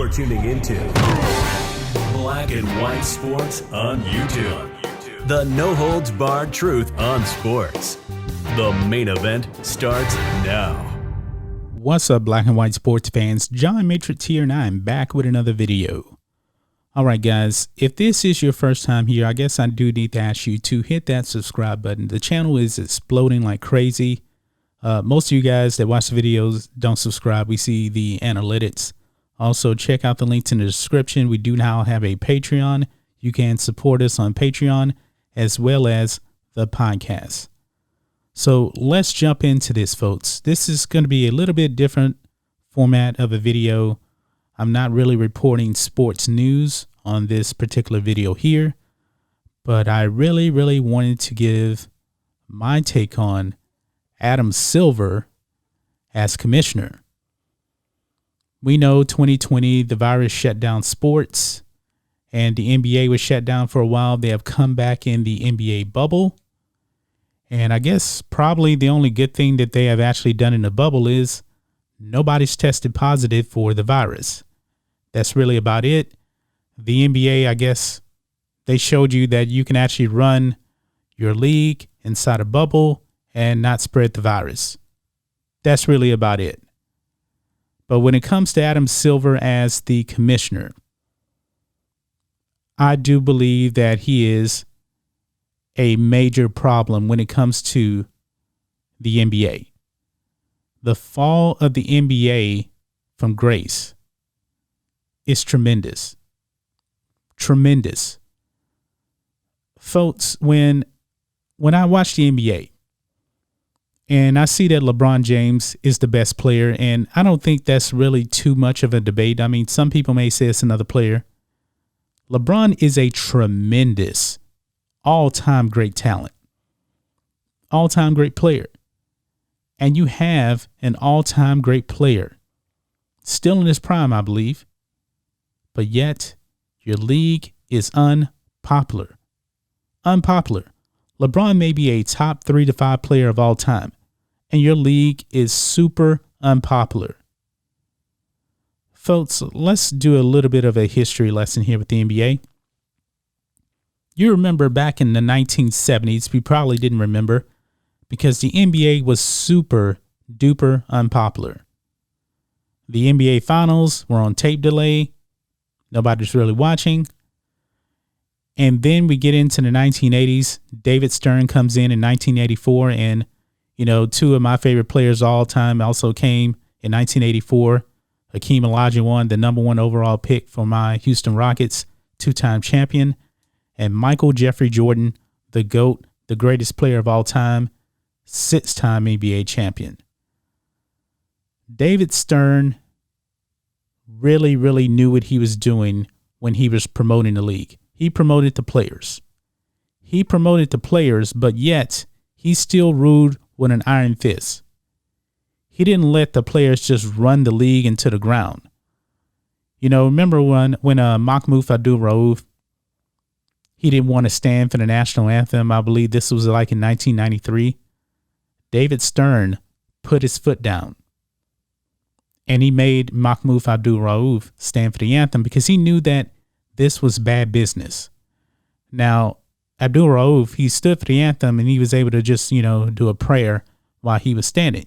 You're tuning into Black and White Sports on YouTube. The no-holds-barred truth on sports. The main event starts now. What's up, Black and White Sports fans? John Matrix here, and I'm back with another video. All right, guys, if this is your first time here, I guess I do need to ask you to hit that subscribe button. The channel is exploding like crazy. Most of you guys that watch the videos don't subscribe. We see the analytics. Also, check out the links in the description. We do now have a Patreon. You can support us on Patreon as well as the podcast. So let's jump into this, folks. This is going to be a little bit different format of a video. I'm not really reporting sports news on this particular video here, but I really wanted to give my take on Adam Silver as commissioner. We know 2020, the virus shut down sports, and the NBA was shut down for a while. They have come back in the NBA bubble. And I guess probably the only good thing that they have actually done in the bubble is nobody's tested positive for the virus. That's really about it. The NBA, I guess they showed you that you can actually run your league inside a bubble and not spread the virus. That's really about it. But when it comes to Adam Silver as the commissioner, I do believe that he is a major problem when it comes to the NBA. The fall of the NBA from grace is tremendous. Tremendous. Folks, when I watch the NBA and I see that LeBron James is the best player, and I don't think that's really too much of a debate. I mean, some people may say it's another player. LeBron is a tremendous all-time great talent, all-time great player. And you have an all-time great player still in his prime, I believe, but yet your league is unpopular. Unpopular. LeBron may be a top 3 to 5 player of all time, and your league is super unpopular. Folks, let's do a little bit of a history lesson here with the NBA. You remember back in the 1970s, we probably didn't remember, because the NBA was super duper unpopular. The NBA finals were on tape delay. Nobody's really watching. And then we get into the 1980s. David Stern comes in 1984. And, two of my favorite players of all time also came in 1984. Hakeem Olajuwon, the number 1 overall pick for my Houston Rockets, 2-time champion. And Michael Jeffrey Jordan, the GOAT, the greatest player of all time, 6-time NBA champion. David Stern really knew what he was doing when he was promoting the league. He promoted the players. But yet he still ruled with an iron fist. He didn't let the players just run the league into the ground. Remember when Mahmoud Abdul-Rauf, he didn't want to stand for the national anthem. I believe this was like in 1993. David Stern put his foot down, and he made Mahmoud Abdul-Rauf stand for the anthem because he knew that this was bad business. Now, Abdul-Rauf, he stood for the anthem and he was able to just, do a prayer while he was standing.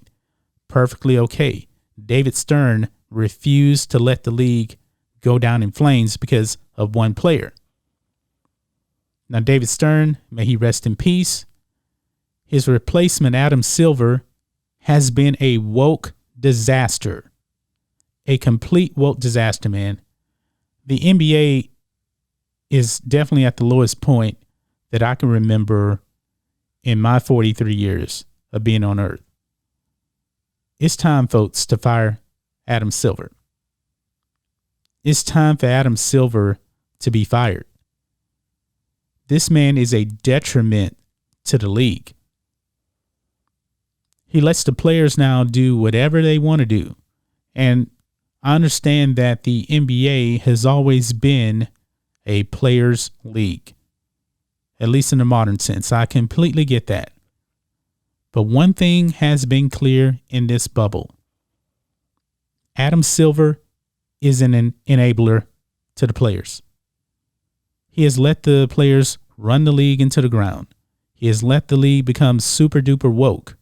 Perfectly okay. David Stern refused to let the league go down in flames because of one player. Now, David Stern, may he rest in peace. His replacement, Adam Silver, has been a woke disaster. A complete woke disaster, man. The NBA is definitely at the lowest point that I can remember in my 43 years of being on Earth. It's time, folks, to fire Adam Silver. It's time for Adam Silver to be fired. This man is a detriment to the league. He lets the players now do whatever they want to do. And I understand that the NBA has always been a players' league, at least in the modern sense. I completely get that. But one thing has been clear in this bubble. Adam Silver is an enabler to the players. He has let the players run the league into the ground. He has let the league become super duper woke.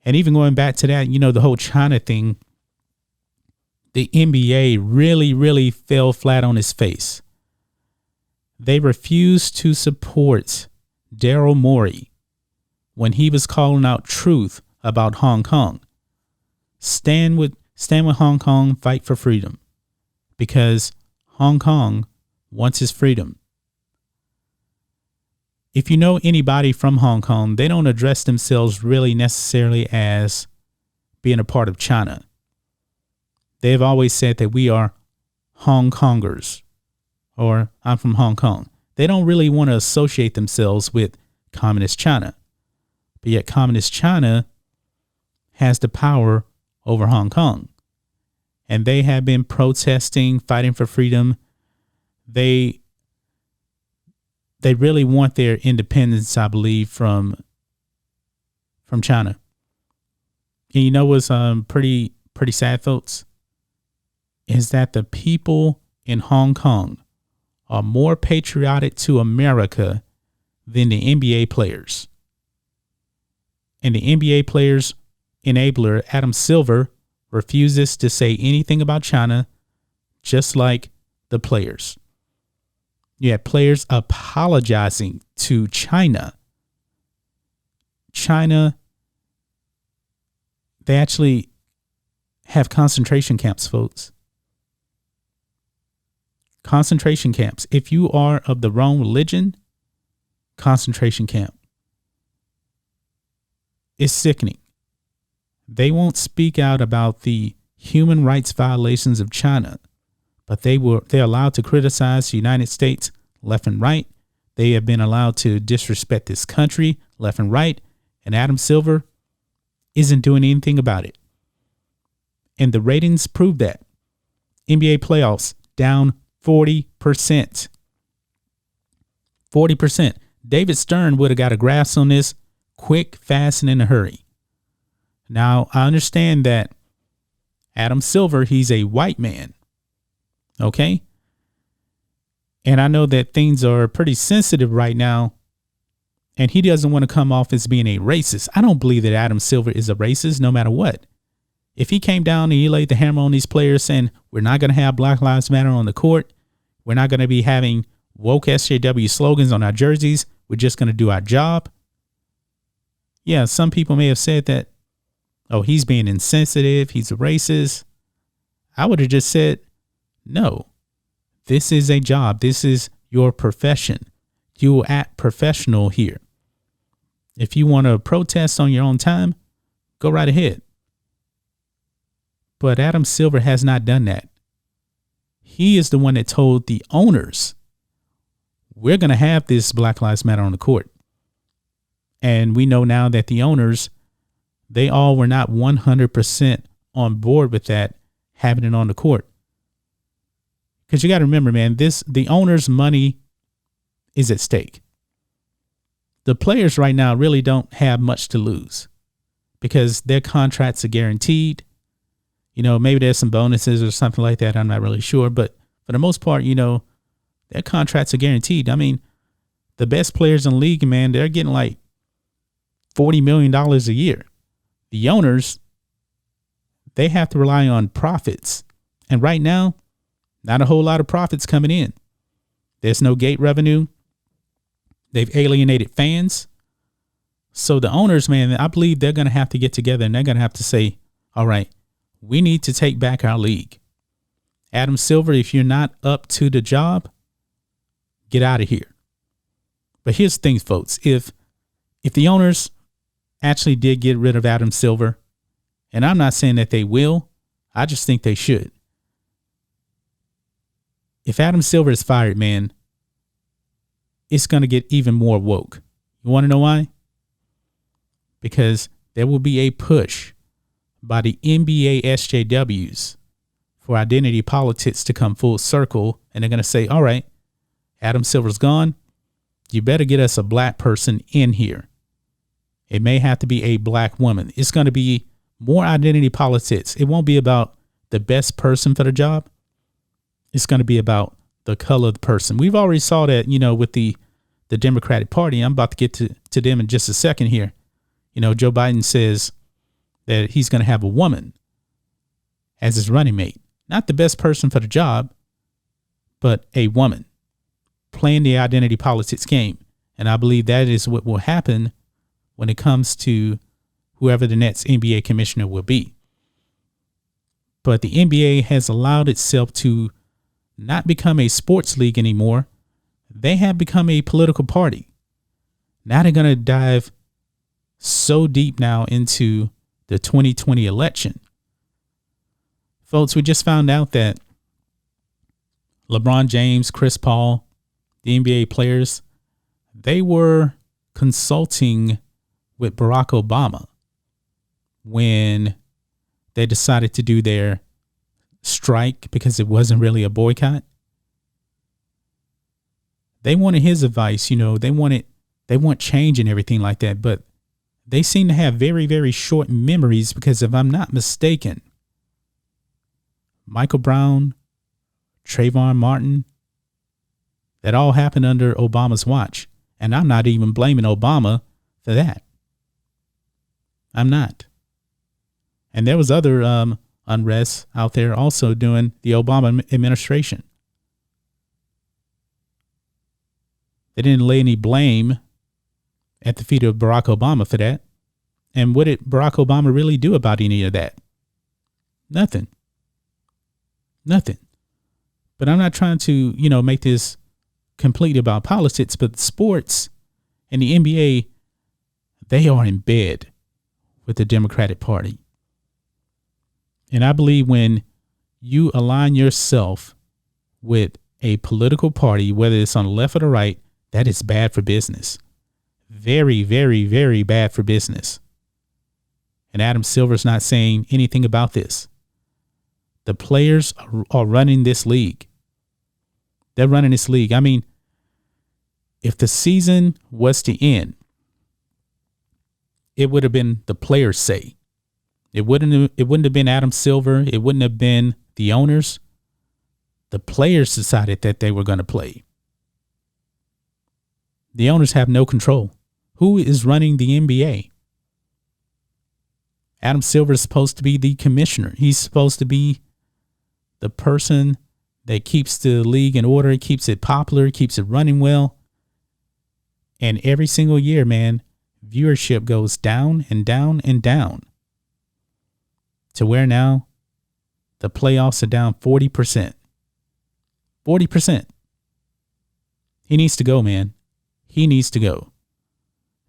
And even going back to that, the whole China thing, the NBA really, really fell flat on his face. They refused to support Daryl Morey when he was calling out truth about Hong Kong. Stand with Hong Kong, fight for freedom, because Hong Kong wants his freedom. If you know anybody from Hong Kong, they don't address themselves really necessarily as being a part of China. They've always said that we are Hong Kongers, or I'm from Hong Kong. They don't really want to associate themselves with Communist China. But yet Communist China has the power over Hong Kong. And they have been protesting, fighting for freedom. They really want their independence, I believe, from China. And you know what's pretty sad, folks, is that the people in Hong Kong are more patriotic to America than the NBA players. And the NBA players' enabler, Adam Silver, refuses to say anything about China, just like the players. You have players apologizing to China. China, they actually have concentration camps, folks. Concentration camps. If you are of the wrong religion, concentration camp. It's sickening. They won't speak out about the human rights violations of China, but they're allowed to criticize the United States left and right. They have been allowed to disrespect this country left and right, and Adam Silver isn't doing anything about it. And the ratings prove that. NBA playoffs down 40%. 40%. David Stern would have got a grasp on this quick, fast, and in a hurry. Now, I understand that Adam Silver, he's a white man. Okay? And I know that things are pretty sensitive right now, and he doesn't want to come off as being a racist. I don't believe that Adam Silver is a racist, no matter what. If he came down and he laid the hammer on these players saying, we're not going to have Black Lives Matter on the court, we're not going to be having woke SJW slogans on our jerseys, we're just going to do our job. Yeah, some people may have said that, oh, he's being insensitive, he's a racist. I would have just said, no, this is a job. This is your profession. You act professional here. If you want to protest on your own time, go right ahead. But Adam Silver has not done that. He is the one that told the owners, we're going to have this Black Lives Matter on the court. And we know now that the owners, they all were not 100% on board with that, having it on the court. Because you got to remember, man, the owners' money is at stake. The players right now really don't have much to lose because their contracts are guaranteed. Maybe there's some bonuses or something like that. I'm not really sure. But for the most part, their contracts are guaranteed. I mean, the best players in the league, man, they're getting like $40 million a year. The owners, they have to rely on profits. And right now, not a whole lot of profits coming in. There's no gate revenue. They've alienated fans. So the owners, man, I believe they're going to have to get together and they're going to have to say, all right, we need to take back our league. Adam Silver, if you're not up to the job, get out of here. But here's the thing, folks. If the owners actually did get rid of Adam Silver, and I'm not saying that they will, I just think they should. If Adam Silver is fired, man, it's going to get even more woke. You want to know why? Because there will be a push by the NBA SJWs for identity politics to come full circle. And they're going to say, all right, Adam Silver's gone. You better get us a black person in here. It may have to be a black woman. It's going to be more identity politics. It won't be about the best person for the job, it's going to be about the color of the person. We've already saw that, with the Democratic Party. I'm about to get to them in just a second here. Joe Biden says that he's going to have a woman as his running mate. Not the best person for the job, but a woman playing the identity politics game. And I believe that is what will happen when it comes to whoever the next NBA commissioner will be. But the NBA has allowed itself to not become a sports league anymore. They have become a political party. Now they're going to dive so deep now into the 2020 election. Folks, we just found out that LeBron James, Chris Paul, the NBA players, they were consulting with Barack Obama when they decided to do their strike because it wasn't really a boycott. They wanted his advice, they want change and everything like that, but they seem to have very, very short memories because if I'm not mistaken, Michael Brown, Trayvon Martin, that all happened under Obama's watch. And I'm not even blaming Obama for that. I'm not. And there was other unrest out there also during the Obama administration. They didn't lay any blame at the feet of Barack Obama for that. And what did Barack Obama really do about any of that? Nothing. But I'm not trying to, make this completely about politics, but sports and the NBA, they are in bed with the Democratic Party. And I believe when you align yourself with a political party, whether it's on the left or the right, that is bad for business. Very, very, very bad for business. And Adam Silver's not saying anything about this. The players are running this league. They're running this league. I mean, if the season was to end, it would have been the players' say. It wouldn't have been Adam Silver. It wouldn't have been the owners. The players decided that they were going to play. The owners have no control. Who is running the NBA? Adam Silver is supposed to be the commissioner. He's supposed to be the person that keeps the league in order, keeps it popular, keeps it running well. And every single year, man, viewership goes down and down and down to where now the playoffs are down 40%. 40%. He needs to go, man. He needs to go.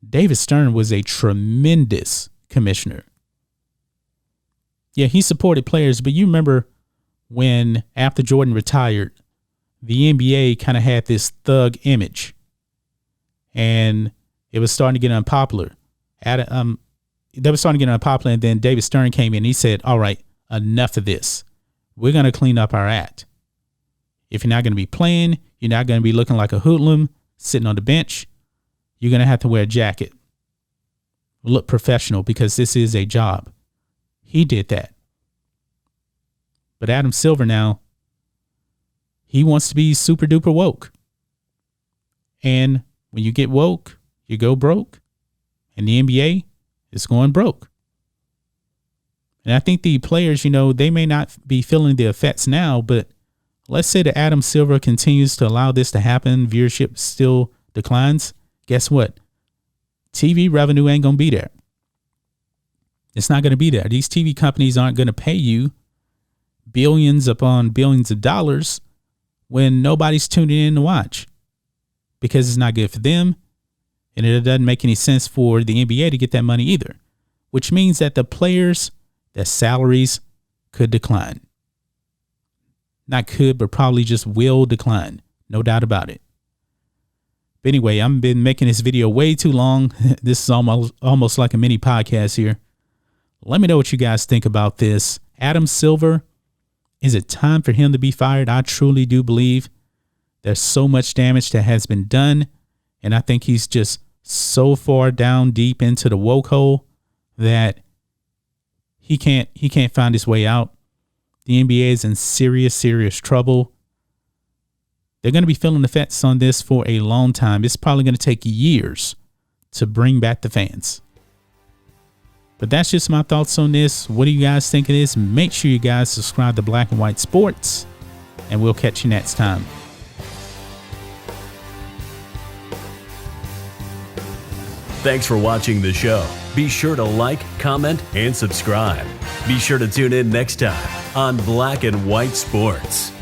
David Stern was a tremendous commissioner. Yeah, he supported players, but you remember when after Jordan retired, the NBA kind of had this thug image and it was starting to get unpopular. They were starting to get unpopular, and then David Stern came in and he said, all right, enough of this. We're going to clean up our act. If you're not going to be playing, you're not going to be looking like a hoodlum sitting on the bench. You're going to have to wear a jacket. Look professional because this is a job. He did that. But Adam Silver now, he wants to be super duper woke. And when you get woke, you go broke. And the NBA is going broke. And I think the players, they may not be feeling the effects now, but let's say that Adam Silver continues to allow this to happen. Viewership still declines. Guess what? TV revenue ain't going to be there. It's not going to be there. These TV companies aren't going to pay you billions upon billions of dollars when nobody's tuning in to watch because it's not good for them. And it doesn't make any sense for the NBA to get that money either, which means that the players, their salaries could decline. Not could, but probably just will decline. No doubt about it. But anyway, I've been making this video way too long. This is almost like a mini podcast here. Let me know what you guys think about this. Adam Silver, is it time for him to be fired? I truly do believe there's so much damage that has been done. And I think he's just so far down deep into the woke hole that he can't find his way out. The NBA is in serious, serious trouble. They're going to be feeling the effects on this for a long time. It's probably going to take years to bring back the fans. But that's just my thoughts on this. What do you guys think of this? Make sure you guys subscribe to Black and White Sports, and we'll catch you next time. Thanks for watching the show. Be sure to like, comment, and subscribe. Be sure to tune in next time on Black and White Sports.